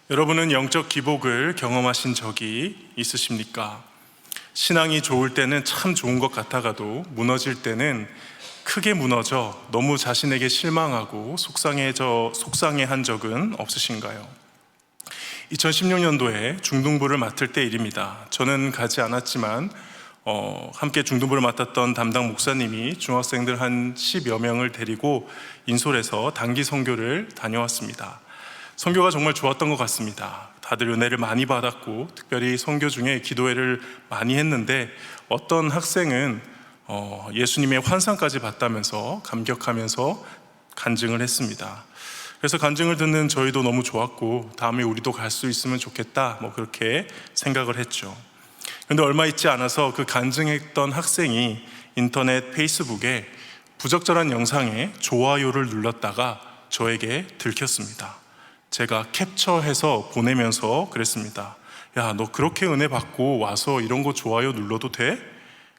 여러분은 영적 기복을 경험하신 적이 있으십니까? 신앙이 좋을 때는 참 좋은 것 같아가도 무너질 때는 크게 무너져 너무 자신에게 실망하고 속상해한 적은 없으신가요? 2016년도에 중등부를 맡을 때 일입니다. 저는 가지 않았지만 함께 중등부를 맡았던 담당 목사님이 중학생들 한 10여 명을 데리고 인솔에서 단기 선교를 다녀왔습니다. 선교가 정말 좋았던 것 같습니다. 다들 은혜를 많이 받았고 특별히 선교 중에 기도회를 많이 했는데 어떤 학생은 예수님의 환상까지 봤다면서 감격하면서 간증을 했습니다. 그래서 간증을 듣는 저희도 너무 좋았고 다음에 우리도 갈 수 있으면 좋겠다 그렇게 생각을 했죠. 그런데 얼마 있지 않아서 그 간증했던 학생이 인터넷 페이스북에 부적절한 영상에 좋아요를 눌렀다가 저에게 들켰습니다. 제가 캡처해서 보내면서 그랬습니다. 야, 너 그렇게 은혜 받고 와서 이런 거 좋아요 눌러도 돼?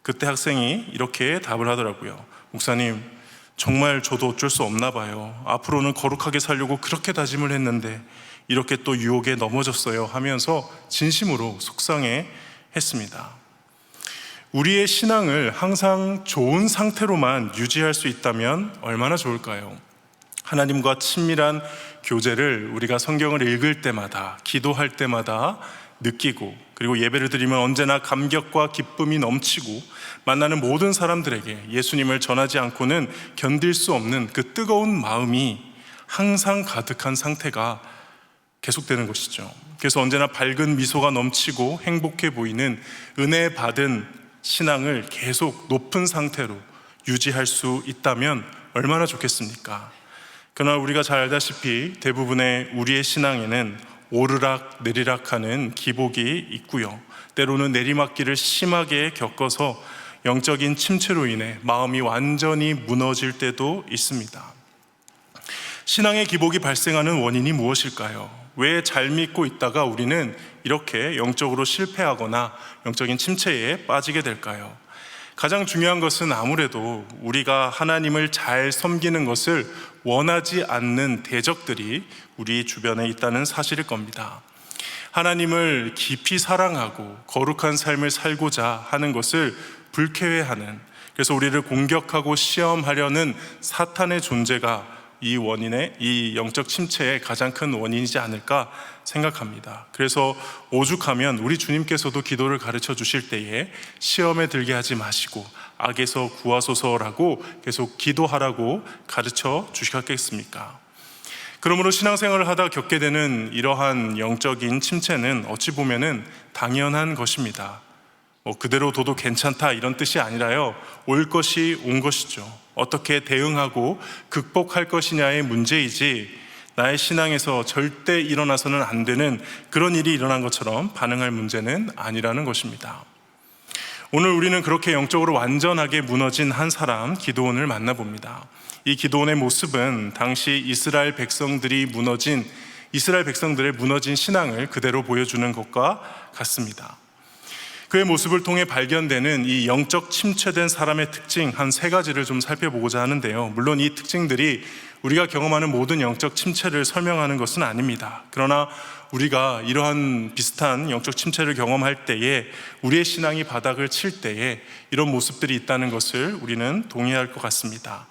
그때 학생이 이렇게 답을 하더라고요. 목사님, 정말 저도 어쩔 수 없나 봐요. 앞으로는 거룩하게 살려고 그렇게 다짐을 했는데 이렇게 또 유혹에 넘어졌어요 하면서 진심으로 속상해 했습니다. 우리의 신앙을 항상 좋은 상태로만 유지할 수 있다면 얼마나 좋을까요? 하나님과 친밀한 교제를 우리가 성경을 읽을 때마다, 기도할 때마다 느끼고, 그리고 예배를 드리면 언제나 감격과 기쁨이 넘치고 만나는 모든 사람들에게 예수님을 전하지 않고는 견딜 수 없는 그 뜨거운 마음이 항상 가득한 상태가 계속되는 것이죠. 그래서 언제나 밝은 미소가 넘치고 행복해 보이는 은혜 받은 신앙을 계속 높은 상태로 유지할 수 있다면 얼마나 좋겠습니까? 그러나 우리가 잘 알다시피 대부분의 우리의 신앙에는 오르락 내리락하는 기복이 있고요. 때로는 내리막길을 심하게 겪어서 영적인 침체로 인해 마음이 완전히 무너질 때도 있습니다. 신앙의 기복이 발생하는 원인이 무엇일까요? 왜 잘 믿고 있다가 우리는 이렇게 영적으로 실패하거나 영적인 침체에 빠지게 될까요? 가장 중요한 것은 아무래도 우리가 하나님을 잘 섬기는 것을 원하지 않는 대적들이 우리 주변에 있다는 사실일 겁니다. 하나님을 깊이 사랑하고 거룩한 삶을 살고자 하는 것을 불쾌해하는, 그래서 우리를 공격하고 시험하려는 사탄의 존재가 이 영적 침체의 가장 큰 원인이지 않을까 생각합니다. 그래서 오죽하면 우리 주님께서도 기도를 가르쳐 주실 때에 시험에 들게 하지 마시고 악에서 구하소서라고 계속 기도하라고 가르쳐 주셨겠습니까? 그러므로 신앙생활을 하다 겪게 되는 이러한 영적인 침체는 어찌 보면은 당연한 것입니다. 그대로 둬도 괜찮다 이런 뜻이 아니라요, 올 것이 온 것이죠. 어떻게 대응하고 극복할 것이냐의 문제이지 나의 신앙에서 절대 일어나서는 안 되는 그런 일이 일어난 것처럼 반응할 문제는 아니라는 것입니다. 오늘 우리는 그렇게 영적으로 완전하게 무너진 한 사람, 기드온을 만나봅니다. 이 기드온의 모습은 당시 이스라엘 백성들의 무너진 신앙을 그대로 보여주는 것과 같습니다. 그의 모습을 통해 발견되는 이 영적 침체된 사람의 특징 한 3가지를 좀 살펴보고자 하는데요. 물론 이 특징들이 우리가 경험하는 모든 영적 침체를 설명하는 것은 아닙니다. 그러나 우리가 이러한 비슷한 영적 침체를 경험할 때에 우리의 신앙이 바닥을 칠 때에 이런 모습들이 있다는 것을 우리는 동의할 것 같습니다.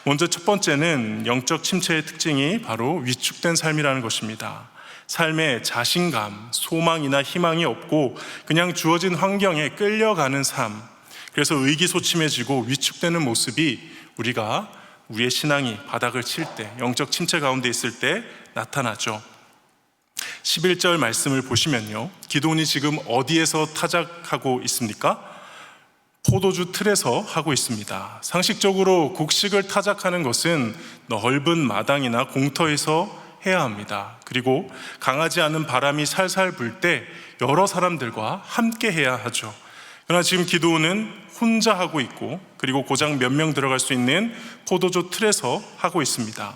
먼저 첫 번째는 영적 침체의 특징이 바로 위축된 삶이라는 것입니다. 삶에 자신감, 소망이나 희망이 없고 그냥 주어진 환경에 끌려가는 삶, 그래서 의기소침해지고 위축되는 모습이 우리의 신앙이 바닥을 칠 때, 영적 침체 가운데 있을 때 나타나죠. 11절 말씀을 보시면요, 기드온이 지금 어디에서 타작하고 있습니까? 포도주 틀에서 하고 있습니다. 상식적으로 곡식을 타작하는 것은 넓은 마당이나 공터에서 해야 합니다. 그리고 강하지 않은 바람이 살살 불 때 여러 사람들과 함께 해야 하죠. 그러나 지금 기드온은 혼자 하고 있고, 그리고 고작 몇 명 들어갈 수 있는 포도주 틀에서 하고 있습니다.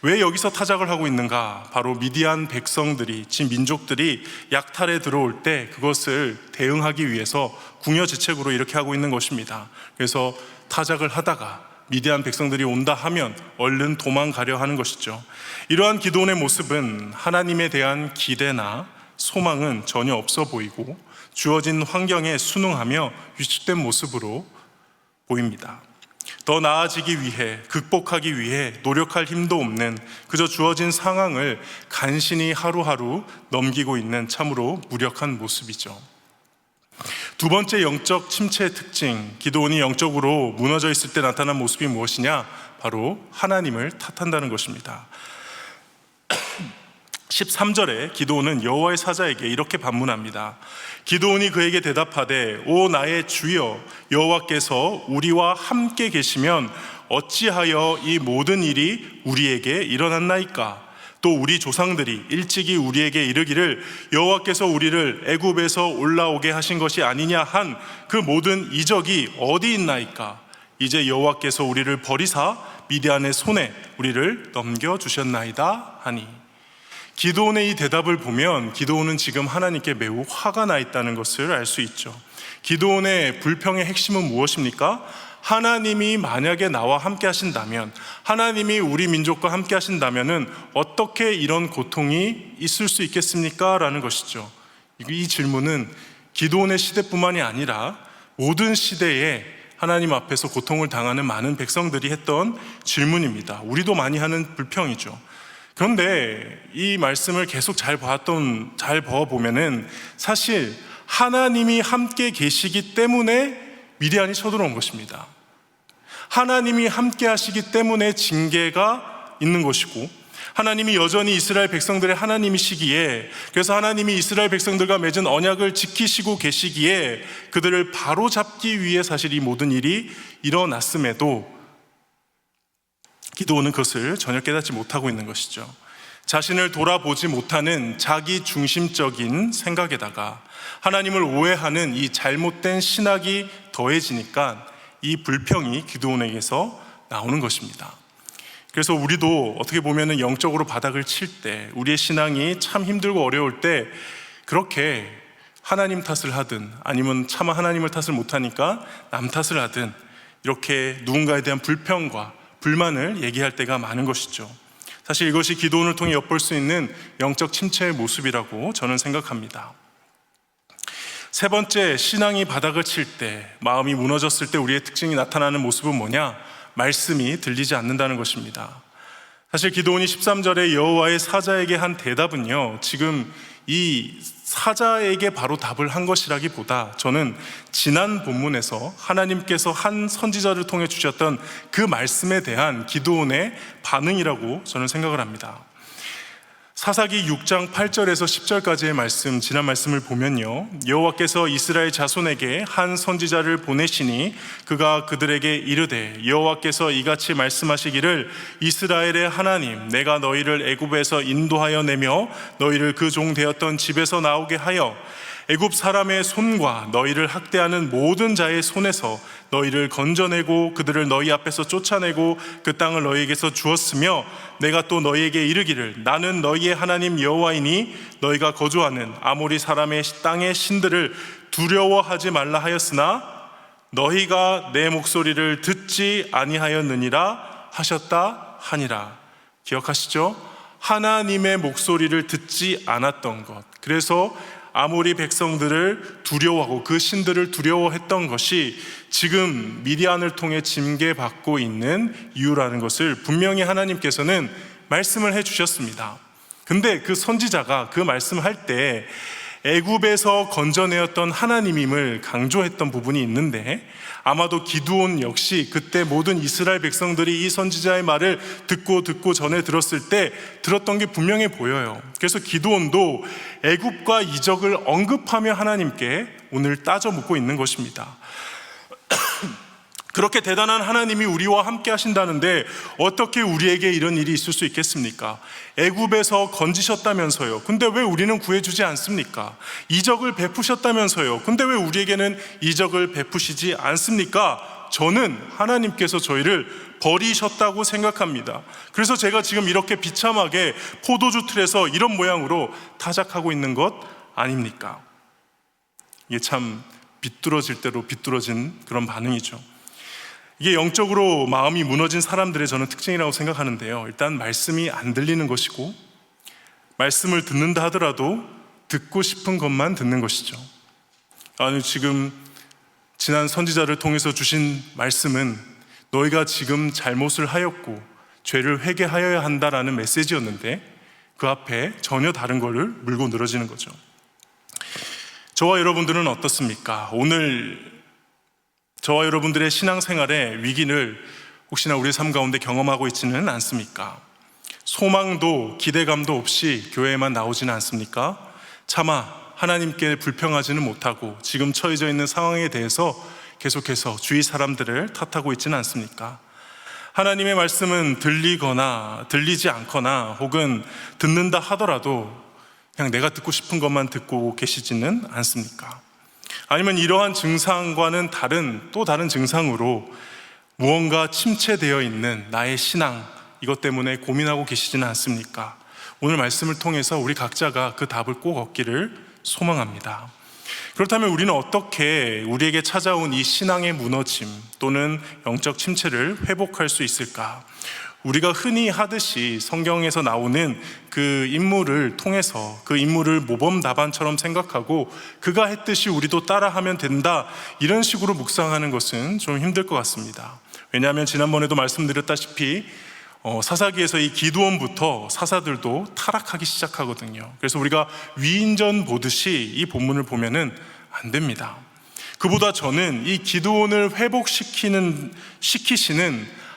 왜 여기서 타작을 하고 있는가? 바로 미디안 백성들이, 민족들이 약탈에 들어올 때 그것을 대응하기 위해서 궁여지책으로 이렇게 하고 있는 것입니다. 그래서 타작을 하다가 미디안 백성들이 온다 하면 얼른 도망가려 하는 것이죠. 이러한 기드온의 모습은 하나님에 대한 기대나 소망은 전혀 없어 보이고 주어진 환경에 순응하며 위축된 모습으로 보입니다. 더 나아지기 위해, 극복하기 위해 노력할 힘도 없는 그저 주어진 상황을 간신히 하루하루 넘기고 있는 참으로 무력한 모습이죠. 두 번째 영적 침체의 특징, 기드온이 영적으로 무너져 있을 때 나타난 모습이 무엇이냐? 바로 하나님을 탓한다는 것입니다. 13절에 기드온은 여호와의 사자에게 이렇게 반문합니다. 기드온이 그에게 대답하되 오 나의 주여, 여호와께서 우리와 함께 계시면 어찌하여 이 모든 일이 우리에게 일어났나이까? 또 우리 조상들이 일찍이 우리에게 이르기를 여호와께서 우리를 애굽에서 올라오게 하신 것이 아니냐 한 그 모든 이적이 어디 있나이까? 이제 여호와께서 우리를 버리사 미디안의 손에 우리를 넘겨주셨나이다 하니. 기드온의 이 대답을 보면 기드온은 지금 하나님께 매우 화가 나 있다는 것을 알 수 있죠. 기드온의 불평의 핵심은 무엇입니까? 하나님이 만약에 나와 함께 하신다면, 하나님이 우리 민족과 함께 하신다면 어떻게 이런 고통이 있을 수 있겠습니까? 라는 것이죠. 이 질문은 기드온의 시대뿐만이 아니라 모든 시대에 하나님 앞에서 고통을 당하는 많은 백성들이 했던 질문입니다. 우리도 많이 하는 불평이죠. 그런데 이 말씀을 계속 잘 봐보면은 사실 하나님이 함께 계시기 때문에 미디안이 쳐들어온 것입니다. 하나님이 함께 하시기 때문에 징계가 있는 것이고, 하나님이 여전히 이스라엘 백성들의 하나님이시기에, 그래서 하나님이 이스라엘 백성들과 맺은 언약을 지키시고 계시기에 그들을 바로잡기 위해 사실 이 모든 일이 일어났음에도 기드온은 그것을 전혀 깨닫지 못하고 있는 것이죠. 자신을 돌아보지 못하는 자기 중심적인 생각에다가 하나님을 오해하는 이 잘못된 신학이 더해지니까 이 불평이 기드온에게서 나오는 것입니다. 그래서 우리도 어떻게 보면 영적으로 바닥을 칠 때, 우리의 신앙이 참 힘들고 어려울 때 그렇게 하나님 탓을 하든 아니면 차마 하나님을 탓을 못하니까 남 탓을 하든 이렇게 누군가에 대한 불평과 불만을 얘기할 때가 많은 것이죠. 사실 이것이 기드온을 통해 엿볼 수 있는 영적 침체의 모습이라고 저는 생각합니다. 세 번째, 신앙이 바닥을 칠 때, 마음이 무너졌을 때 우리의 특징이 나타나는 모습은 뭐냐? 말씀이 들리지 않는다는 것입니다. 사실 기드온이 13절에 여호와의 사자에게 한 대답은요, 지금 이 사자에게 바로 답을 한 것이라기보다 저는 지난 본문에서 하나님께서 한 선지자를 통해 주셨던 그 말씀에 대한 기드온의 반응이라고 저는 생각을 합니다. 사사기 6장 8절에서 10절까지의 말씀, 지난 말씀을 보면요, 여호와께서 이스라엘 자손에게 한 선지자를 보내시니 그가 그들에게 이르되 여호와께서 이같이 말씀하시기를 이스라엘의 하나님, 내가 너희를 애굽에서 인도하여 내며 너희를 그 종 되었던 집에서 나오게 하여 애굽 사람의 손과 너희를 학대하는 모든 자의 손에서 너희를 건져내고 그들을 너희 앞에서 쫓아내고 그 땅을 너희에게서 주었으며 내가 또 너희에게 이르기를 나는 너희의 하나님 여호와이니 너희가 거주하는 아모리 사람의 땅의 신들을 두려워하지 말라 하였으나 너희가 내 목소리를 듣지 아니하였느니라 하셨다 하니라. 기억하시죠? 하나님의 목소리를 듣지 않았던 것, 그래서 아모리 백성들을 두려워하고 그 신들을 두려워했던 것이 지금 미디안을 통해 징계받고 있는 이유라는 것을 분명히 하나님께서는 말씀을 해주셨습니다. 근데 그 선지자가 그 말씀할 때 애굽에서 건져내었던 하나님임을 강조했던 부분이 있는데, 아마도 기드온 역시 그때 모든 이스라엘 백성들이 이 선지자의 말을 듣고 전에 들었을 때 들었던 게 분명해 보여요. 그래서 기드온도 애굽과 이적을 언급하며 하나님께 오늘 따져 묻고 있는 것입니다. 그렇게 대단한 하나님이 우리와 함께 하신다는데 어떻게 우리에게 이런 일이 있을 수 있겠습니까? 애굽에서 건지셨다면서요. 근데 왜 우리는 구해주지 않습니까? 이적을 베푸셨다면서요. 근데 왜 우리에게는 이적을 베푸시지 않습니까? 저는 하나님께서 저희를 버리셨다고 생각합니다. 그래서 제가 지금 이렇게 비참하게 포도주 틀에서 이런 모양으로 타작하고 있는 것 아닙니까? 이게 참 비뚤어질 대로 비뚤어진 그런 반응이죠. 이게 영적으로 마음이 무너진 사람들의 저는 특징이라고 생각하는데요. 일단 말씀이 안 들리는 것이고, 말씀을 듣는다 하더라도 듣고 싶은 것만 듣는 것이죠. 아니, 지금 지난 선지자를 통해서 주신 말씀은 너희가 지금 잘못을 하였고 죄를 회개하여야 한다라는 메시지였는데 그 앞에 전혀 다른 거를 물고 늘어지는 거죠. 저와 여러분들은 어떻습니까? 오늘 저와 여러분들의 신앙생활의 위기를 혹시나 우리 삶 가운데 경험하고 있지는 않습니까? 소망도 기대감도 없이 교회에만 나오지는 않습니까? 차마 하나님께 불평하지는 못하고 지금 처해져 있는 상황에 대해서 계속해서 주위 사람들을 탓하고 있지는 않습니까? 하나님의 말씀은 들리거나 들리지 않거나 혹은 듣는다 하더라도 그냥 내가 듣고 싶은 것만 듣고 계시지는 않습니까? 아니면 이러한 증상과는 또 다른 증상으로 무언가 침체되어 있는 나의 신앙, 이것 때문에 고민하고 계시지는 않습니까? 오늘 말씀을 통해서 우리 각자가 그 답을 꼭 얻기를 소망합니다. 그렇다면 우리는 어떻게 우리에게 찾아온 이 신앙의 무너짐 또는 영적 침체를 회복할 수 있을까? 우리가 흔히 하듯이 성경에서 나오는 그 인물을 통해서 그 인물을 모범답안처럼 생각하고 그가 했듯이 우리도 따라하면 된다, 이런 식으로 묵상하는 것은 좀 힘들 것 같습니다. 왜냐하면 지난번에도 말씀드렸다시피 사사기에서 이 기드온부터 사사들도 타락하기 시작하거든요. 그래서 우리가 위인전 보듯이 이 본문을 보면은 안 됩니다. 그보다 저는 이 기드온을 회복시키시는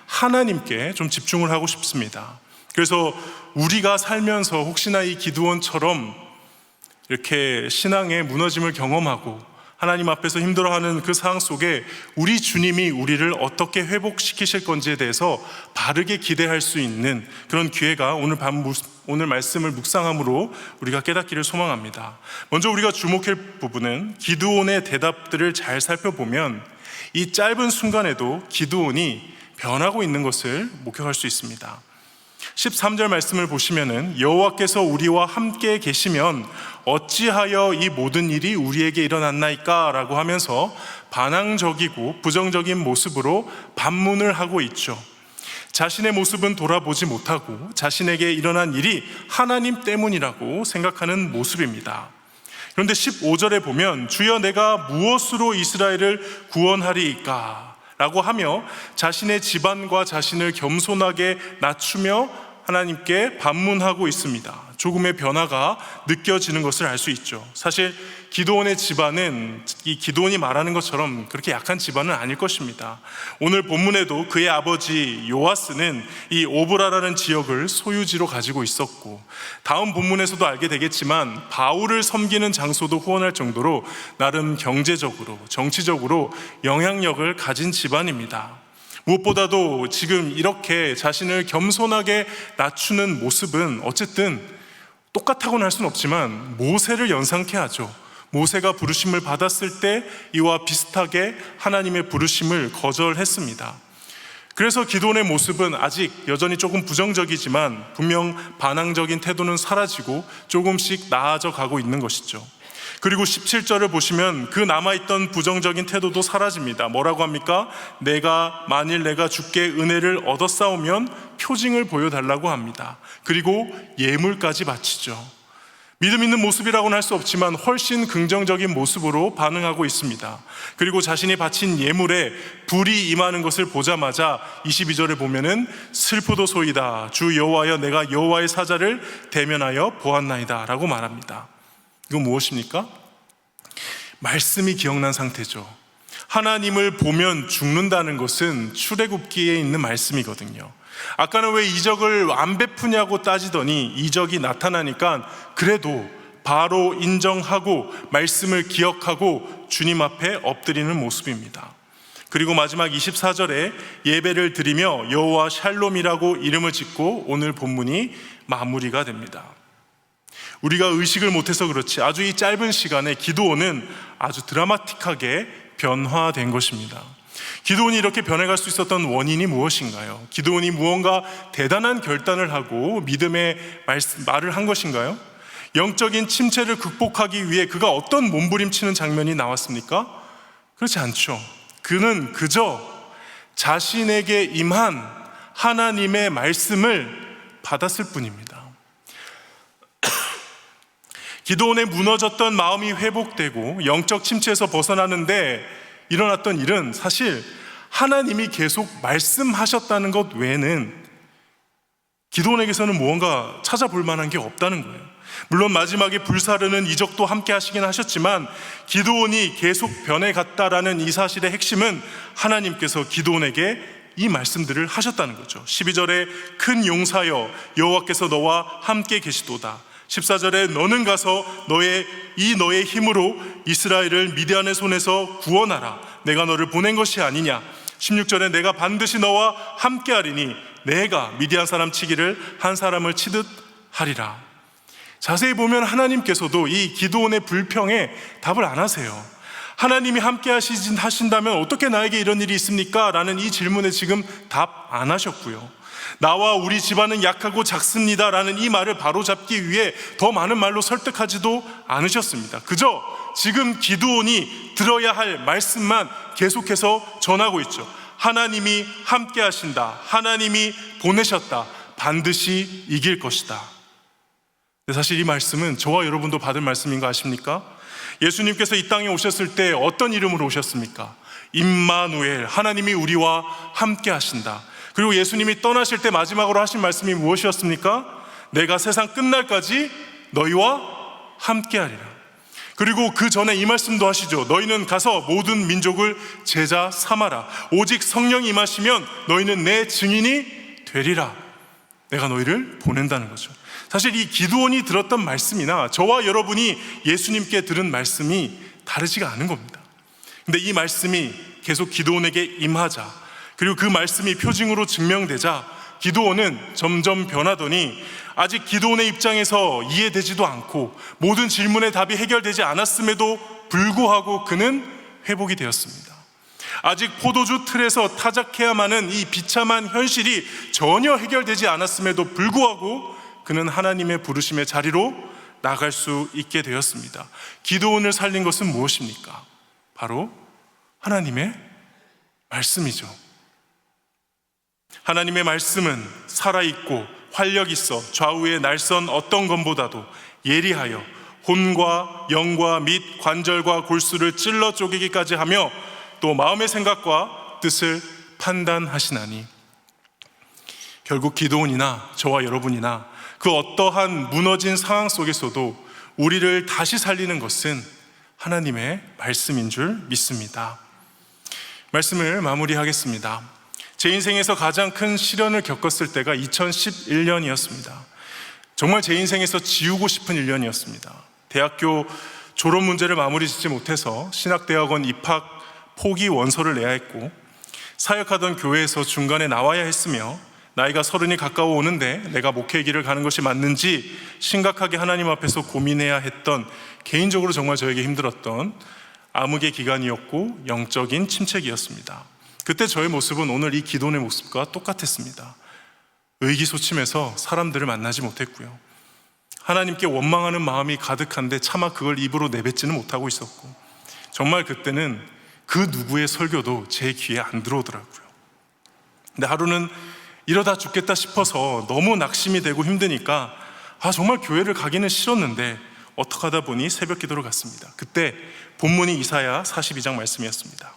하나님께 좀 집중을 하고 싶습니다. 그래서 우리가 살면서 혹시나 이 기드온처럼 이렇게 신앙의 무너짐을 경험하고 하나님 앞에서 힘들어하는 그 상황 속에 우리 주님이 우리를 어떻게 회복시키실 건지에 대해서 바르게 기대할 수 있는 그런 기회가 오늘 말씀을 묵상함으로 우리가 깨닫기를 소망합니다. 먼저 우리가 주목할 부분은 기드온의 대답들을 잘 살펴보면 이 짧은 순간에도 기드온이 변하고 있는 것을 목격할 수 있습니다. 13절 말씀을 보시면은 여호와께서 우리와 함께 계시면 어찌하여 이 모든 일이 우리에게 일어났나이까? 라고 하면서 반항적이고 부정적인 모습으로 반문을 하고 있죠. 자신의 모습은 돌아보지 못하고 자신에게 일어난 일이 하나님 때문이라고 생각하는 모습입니다. 그런데 15절에 보면 주여 내가 무엇으로 이스라엘을 구원하리이까? 라고 하며 자신의 집안과 자신을 겸손하게 낮추며 하나님께 반문하고 있습니다. 조금의 변화가 느껴지는 것을 알 수 있죠. 사실 기드온의 집안은 이 기드온이 말하는 것처럼 그렇게 약한 집안은 아닐 것입니다. 오늘 본문에도 그의 아버지 요아스는 이 오브라라는 지역을 소유지로 가지고 있었고, 다음 본문에서도 알게 되겠지만 바울을 섬기는 장소도 후원할 정도로 나름 경제적으로 정치적으로 영향력을 가진 집안입니다. 무엇보다도 지금 이렇게 자신을 겸손하게 낮추는 모습은 어쨌든 똑같다고는 할 수는 없지만 모세를 연상케 하죠. 모세가 부르심을 받았을 때 이와 비슷하게 하나님의 부르심을 거절했습니다. 그래서 기드온의 모습은 아직 여전히 조금 부정적이지만 분명 반항적인 태도는 사라지고 조금씩 나아져 가고 있는 것이죠. 그리고 17절을 보시면 그 남아있던 부정적인 태도도 사라집니다. 뭐라고 합니까? 만일 내가 주께 은혜를 얻었사오면 표징을 보여달라고 합니다. 그리고 예물까지 바치죠. 믿음 있는 모습이라고는 할 수 없지만 훨씬 긍정적인 모습으로 반응하고 있습니다. 그리고 자신이 바친 예물에 불이 임하는 것을 보자마자 22절에 보면은 슬프도소이다. 주 여호와여 내가 여호와의 사자를 대면하여 보았나이다 라고 말합니다. 이건 무엇입니까? 말씀이 기억난 상태죠. 하나님을 보면 죽는다는 것은 출애굽기에 있는 말씀이거든요. 아까는 왜 이적을 안 베푸냐고 따지더니 이적이 나타나니까 그래도 바로 인정하고 말씀을 기억하고 주님 앞에 엎드리는 모습입니다. 그리고 마지막 24절에 예배를 드리며 여호와 샬롬이라고 이름을 짓고 오늘 본문이 마무리가 됩니다. 우리가 의식을 못해서 그렇지 아주 이 짧은 시간에 기드온은 아주 드라마틱하게 변화된 것입니다. 기드온이 이렇게 변해갈 수 있었던 원인이 무엇인가요? 기드온이 무언가 대단한 결단을 하고 믿음의 말을 한 것인가요? 영적인 침체를 극복하기 위해 그가 어떤 몸부림치는 장면이 나왔습니까? 그렇지 않죠. 그는 그저 자신에게 임한 하나님의 말씀을 받았을 뿐입니다. 기드온의 무너졌던 마음이 회복되고 영적 침체에서 벗어나는데 일어났던 일은 사실 하나님이 계속 말씀하셨다는 것 외에는 기드온에게서는 무언가 찾아볼 만한 게 없다는 거예요. 물론 마지막에 불사르는 이적도 함께 하시긴 하셨지만 기드온이 계속 변해갔다라는 이 사실의 핵심은 하나님께서 기드온에게 이 말씀들을 하셨다는 거죠. 12절에 큰 용사여 여호와께서 너와 함께 계시도다. 14절에 너는 가서 너의 힘으로 이스라엘을 미디안의 손에서 구원하라. 내가 너를 보낸 것이 아니냐. 16절에 내가 반드시 너와 함께 하리니 내가 미디안 사람 치기를 한 사람을 치듯 하리라. 자세히 보면 하나님께서도 이 기드온의 불평에 답을 안 하세요. 하나님이 함께 하신다면 어떻게 나에게 이런 일이 있습니까? 라는 이 질문에 지금 답 안 하셨고요. 나와 우리 집안은 약하고 작습니다 라는 이 말을 바로잡기 위해 더 많은 말로 설득하지도 않으셨습니다. 그저 지금 기드온이 들어야 할 말씀만 계속해서 전하고 있죠. 하나님이 함께 하신다. 하나님이 보내셨다. 반드시 이길 것이다. 근데 사실 이 말씀은 저와 여러분도 받을 말씀인 거 아십니까? 예수님께서 이 땅에 오셨을 때 어떤 이름으로 오셨습니까? 임마누엘, 하나님이 우리와 함께 하신다. 그리고 예수님이 떠나실 때 마지막으로 하신 말씀이 무엇이었습니까? 내가 세상 끝날까지 너희와 함께 하리라. 그리고 그 전에 이 말씀도 하시죠. 너희는 가서 모든 민족을 제자 삼아라. 오직 성령이 임하시면 너희는 내 증인이 되리라. 내가 너희를 보낸다는 거죠. 사실 이 기드온이 들었던 말씀이나 저와 여러분이 예수님께 들은 말씀이 다르지가 않은 겁니다. 근데 이 말씀이 계속 기드온에게 임하자, 그리고 그 말씀이 표징으로 증명되자 기드온은 점점 변하더니 아직 기드온의 입장에서 이해되지도 않고 모든 질문의 답이 해결되지 않았음에도 불구하고 그는 회복이 되었습니다. 아직 포도주 틀에서 타작해야만 하는 이 비참한 현실이 전혀 해결되지 않았음에도 불구하고 그는 하나님의 부르심의 자리로 나갈 수 있게 되었습니다. 기드온을 살린 것은 무엇입니까? 바로 하나님의 말씀이죠. 하나님의 말씀은 살아있고 활력 있어 좌우의 날선 어떤 검보다도 예리하여 혼과 영과 및 관절과 골수를 찔러 쪼개기까지 하며 또 마음의 생각과 뜻을 판단하시나니. 결국 기드온이나 저와 여러분이나 그 어떠한 무너진 상황 속에서도 우리를 다시 살리는 것은 하나님의 말씀인 줄 믿습니다. 말씀을 마무리하겠습니다. 제 인생에서 가장 큰 시련을 겪었을 때가 2011년이었습니다. 정말 제 인생에서 지우고 싶은 1년이었습니다. 대학교 졸업 문제를 마무리 짓지 못해서 신학대학원 입학 포기 원서를 내야 했고, 사역하던 교회에서 중간에 나와야 했으며, 나이가 30이 가까워 오는데 내가 목회의 길을 가는 것이 맞는지 심각하게 하나님 앞에서 고민해야 했던, 개인적으로 정말 저에게 힘들었던 암흑의 기간이었고 영적인 침체기였습니다. 그때 저의 모습은 오늘 이 기드온의 모습과 똑같았습니다. 의기소침해서 사람들을 만나지 못했고요. 하나님께 원망하는 마음이 가득한데 차마 그걸 입으로 내뱉지는 못하고 있었고, 정말 그때는 그 누구의 설교도 제 귀에 안 들어오더라고요. 근데 하루는 이러다 죽겠다 싶어서 너무 낙심이 되고 힘드니까 정말 교회를 가기는 싫었는데 어떻게 하다 보니 새벽 기도를 갔습니다. 그때 본문이 이사야 42장 말씀이었습니다.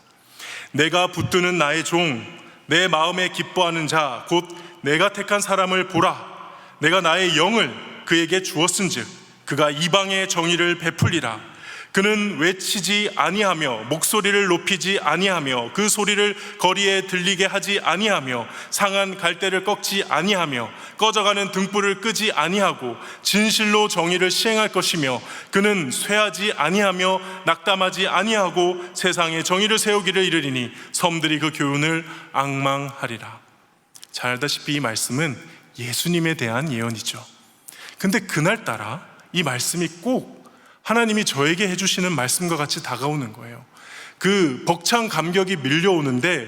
내가 붙드는 나의 종, 내 마음에 기뻐하는 자, 곧 내가 택한 사람을 보라. 내가 나의 영을 그에게 주었은즉 그가 이방의 정의를 베풀리라. 그는 외치지 아니하며 목소리를 높이지 아니하며 그 소리를 거리에 들리게 하지 아니하며 상한 갈대를 꺾지 아니하며 꺼져가는 등불을 끄지 아니하고 진실로 정의를 시행할 것이며 그는 쇠하지 아니하며 낙담하지 아니하고 세상에 정의를 세우기를 이르리니 섬들이 그 교훈을 앙망하리라. 잘 알다시피 이 말씀은 예수님에 대한 예언이죠. 근데 그날따라 이 말씀이 꼭 하나님이 저에게 해주시는 말씀과 같이 다가오는 거예요. 그 벅찬 감격이 밀려오는데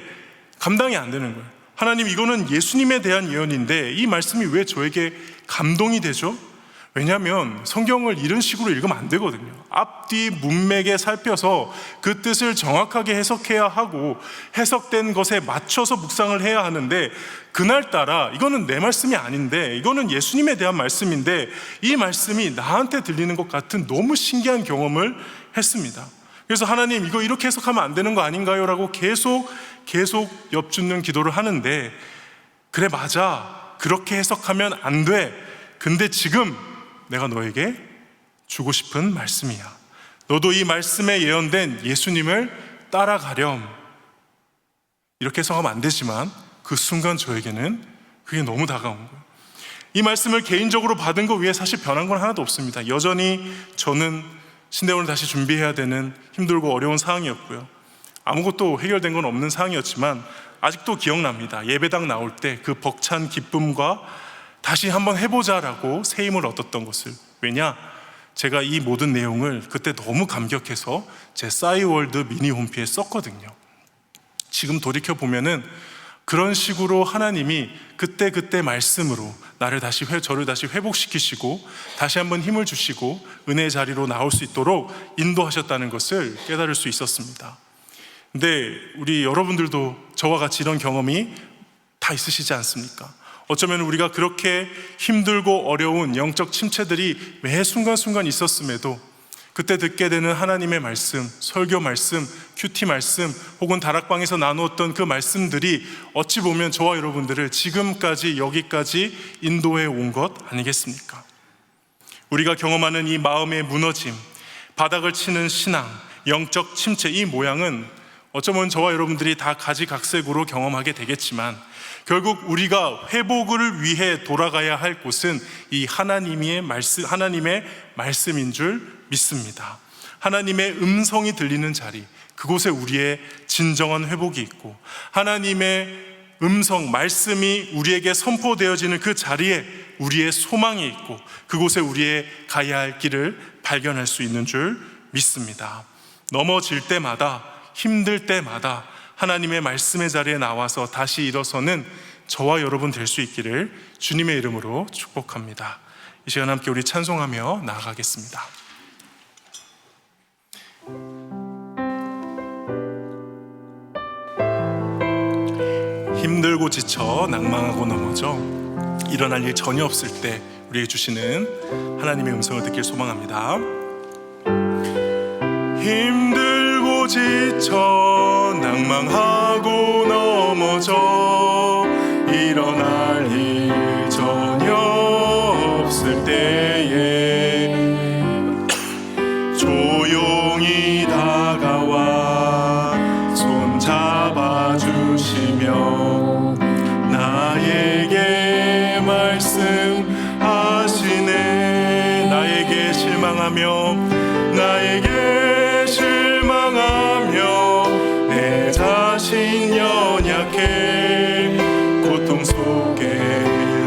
감당이 안 되는 거예요. 하나님, 이거는 예수님에 대한 예언인데 이 말씀이 왜 저에게 감동이 되죠? 왜냐하면 성경을 이런 식으로 읽으면 안 되거든요. 앞뒤 문맥에 살펴서 그 뜻을 정확하게 해석해야 하고 해석된 것에 맞춰서 묵상을 해야 하는데, 그날따라 이거는 내 말씀이 아닌데, 이거는 예수님에 대한 말씀인데 이 말씀이 나한테 들리는 것 같은 너무 신기한 경험을 했습니다. 그래서 하나님, 이거 이렇게 해석하면 안 되는 거 아닌가요? 라고 계속 엿주는 기도를 하는데, 그래 맞아, 그렇게 해석하면 안 돼. 근데 지금 내가 너에게 주고 싶은 말씀이야. 너도 이 말씀에 예언된 예수님을 따라가렴. 이렇게 해석하면 안 되지만 그 순간 저에게는 그게 너무 다가온 거예요. 이 말씀을 개인적으로 받은 것 위에 사실 변한 건 하나도 없습니다. 여전히 저는 신대원을 다시 준비해야 되는 힘들고 어려운 상황이었고요. 아무것도 해결된 건 없는 상황이었지만 아직도 기억납니다. 예배당 나올 때 그 벅찬 기쁨과 다시 한번 해보자라고 새 힘을 얻었던 것을. 왜냐? 제가 이 모든 내용을 그때 너무 감격해서 제 싸이월드 미니 홈피에 썼거든요. 지금 돌이켜보면은 그런 식으로 하나님이 그때 말씀으로 저를 다시 회복시키시고 다시 한번 힘을 주시고 은혜의 자리로 나올 수 있도록 인도하셨다는 것을 깨달을 수 있었습니다. 근데 우리 여러분들도 저와 같이 이런 경험이 다 있으시지 않습니까? 어쩌면 우리가 그렇게 힘들고 어려운 영적 침체들이 매 순간순간 있었음에도 그때 듣게 되는 하나님의 말씀, 설교 말씀, 큐티 말씀, 혹은 다락방에서 나누었던 그 말씀들이 어찌 보면 저와 여러분들을 지금까지 여기까지 인도해 온 것 아니겠습니까? 우리가 경험하는 이 마음의 무너짐, 바닥을 치는 신앙, 영적 침체, 이 모양은 어쩌면 저와 여러분들이 다 가지각색으로 경험하게 되겠지만 결국 우리가 회복을 위해 돌아가야 할 곳은 이 하나님의 말씀인 줄 믿습니다. 하나님의 음성이 들리는 자리, 그곳에 우리의 진정한 회복이 있고, 하나님의 음성, 말씀이 우리에게 선포되어지는 그 자리에 우리의 소망이 있고, 그곳에 우리의 가야 할 길을 발견할 수 있는 줄 믿습니다. 넘어질 때마다, 힘들 때마다 하나님의 말씀의 자리에 나와서 다시 일어서는 저와 여러분 될 수 있기를 주님의 이름으로 축복합니다. 이 시간 함께 우리 찬송하며 나아가겠습니다. 힘들고 지쳐 낭망하고 넘어져 일어날 일 전혀 없을 때 우리에게 주시는 하나님의 음성을 듣길 소망합니다. 힘들고 지쳐 낭망하고 넘어져 일어날 일 전혀 없을 때에 조용히 다가와 손 잡아주시며 나에게 말씀하시네. 나에게 실망하며 내 자신 연약해 고통 속에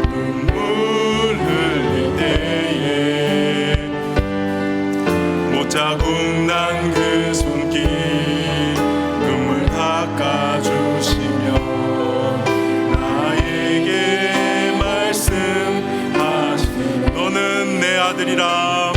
눈물 흘릴 때에 못자국 난 그 손길 눈물 닦아주시며 나에게 말씀하시니 너는 내 아들이라.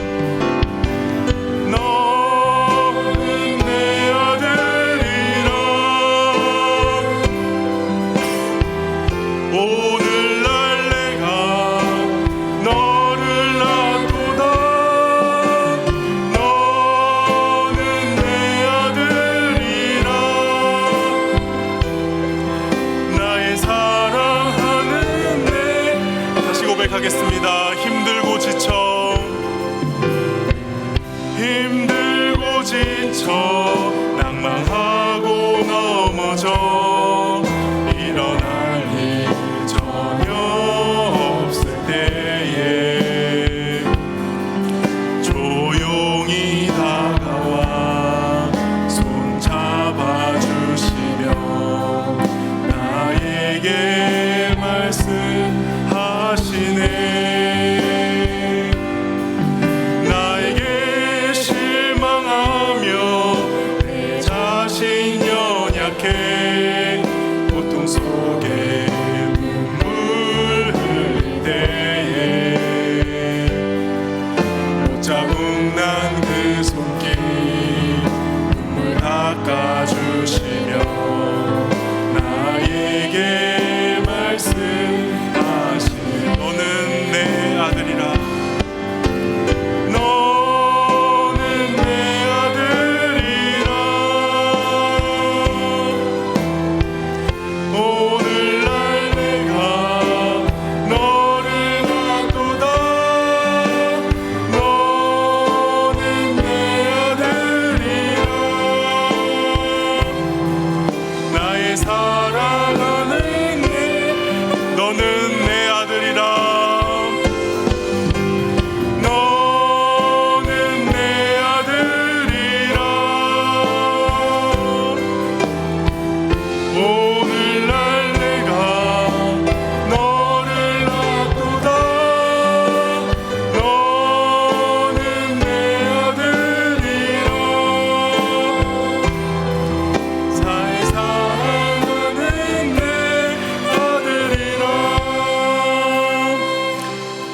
하겠습니다. 힘들고 지쳐 낭망하고 넘어져 일어날 일 전혀 없을 때에 조용히 다가와 손 잡아주시며 나에게 말씀하시네. 나에게 실망하며 내 자신 자국난 그 손길 눈물 닦아주시며 나에게 말씀하시네. 너는 내 아들이라. 너는 내 아들이라. 오늘날 내가 너를 낳도다. 너는 내 아들이라. 나의 사랑하는 너는 내 아들이라. 너는 내 아들이라. 오늘날 내가 너를 낳도다. 너는 내 아들이라. 사에 사랑하는 내 아들이라.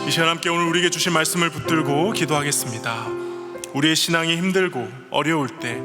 이 시간 함께 오늘 우리에게 주신 말씀을 붙들고 기도하겠습니다. 우리의 신앙이 힘들고 어려울 때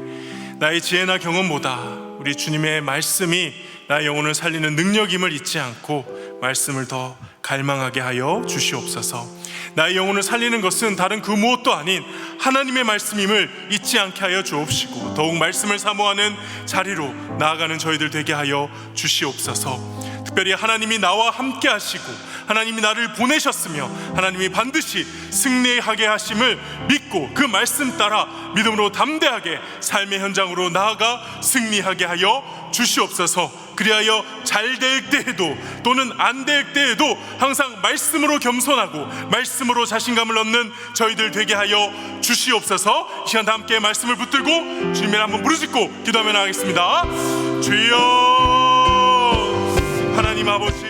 나의 지혜나 경험보다 우리 주님의 말씀이 나의 영혼을 살리는 능력임을 잊지 않고 말씀을 더 갈망하게 하여 주시옵소서. 나의 영혼을 살리는 것은 다른 그 무엇도 아닌 하나님의 말씀임을 잊지 않게 하여 주옵시고 더욱 말씀을 사모하는 자리로 나아가는 저희들 되게 하여 주시옵소서. 특별히 하나님이 나와 함께 하시고 하나님이 나를 보내셨으며 하나님이 반드시 승리하게 하심을 믿고 그 말씀 따라 믿음으로 담대하게 삶의 현장으로 나아가 승리하게 하여 주시옵소서. 그리하여 잘 될 때에도 또는 안 될 때에도 항상 말씀으로 겸손하고 말씀으로 자신감을 얻는 저희들 되게 하여 주시옵소서. 이 시간 다 함께 말씀을 붙들고 주님을 한번 부르짖고 기도하며 나가겠습니다. 주여 하나님 아버지.